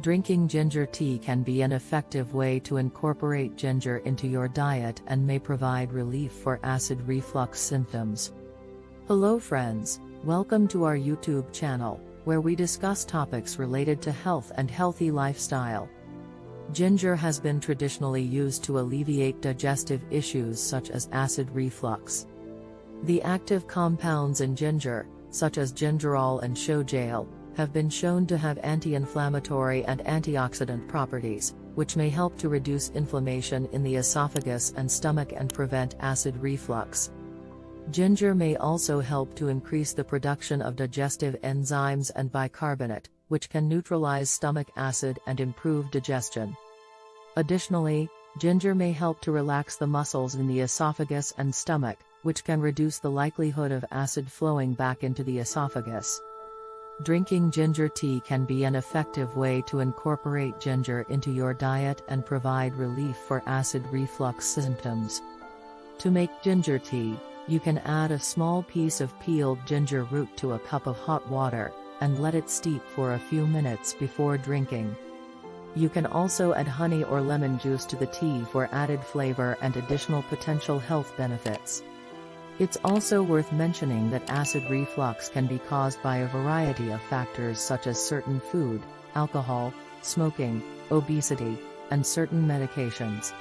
Drinking ginger tea can be an effective way to incorporate ginger into your diet and may provide relief for acid reflux symptoms. Hello friends, welcome to our YouTube channel, where we discuss topics related to health and healthy lifestyle. Ginger has been traditionally used to alleviate digestive issues such as acid reflux. The active compounds in ginger, such as gingerol and shogaol, have been shown to have anti-inflammatory and antioxidant properties, which may help to reduce inflammation in the esophagus and stomach and prevent acid reflux. Ginger may also help to increase the production of digestive enzymes and bicarbonate, which can neutralize stomach acid and improve digestion. Additionally, ginger may help to relax the muscles in the esophagus and stomach, which can reduce the likelihood of acid flowing back into the esophagus. Drinking ginger tea can be an effective way to incorporate ginger into your diet and provide relief for acid reflux symptoms. To make ginger tea, you can add a small piece of peeled ginger root to a cup of hot water, and let it steep for a few minutes before drinking. You can also add honey or lemon juice to the tea for added flavor and additional potential health benefits. It's also worth mentioning that acid reflux can be caused by a variety of factors such as certain food, alcohol, smoking, obesity, and certain medications.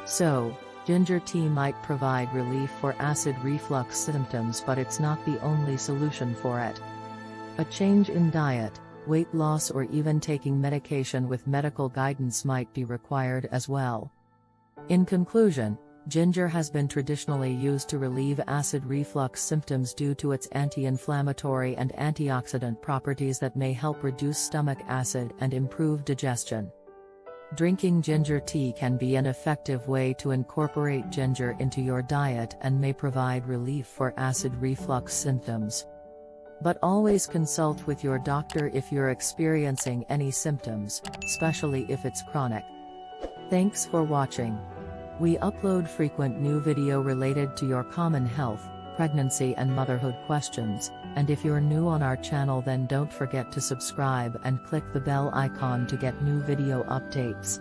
So, ginger tea might provide relief for acid reflux symptoms, but it's not the only solution for it. A change in diet, weight loss, or even taking medication with medical guidance might be required as well. In conclusion, ginger has been traditionally used to relieve acid reflux symptoms due to its anti-inflammatory and antioxidant properties that may help reduce stomach acid and improve digestion. Drinking ginger tea can be an effective way to incorporate ginger into your diet and may provide relief for acid reflux symptoms. But always consult with your doctor if you're experiencing any symptoms, especially if it's chronic. Thanks for watching. We upload frequent new video related to your common health, pregnancy and motherhood questions, and if you're new on our channel, then don't forget to subscribe and click the bell icon to get new video updates.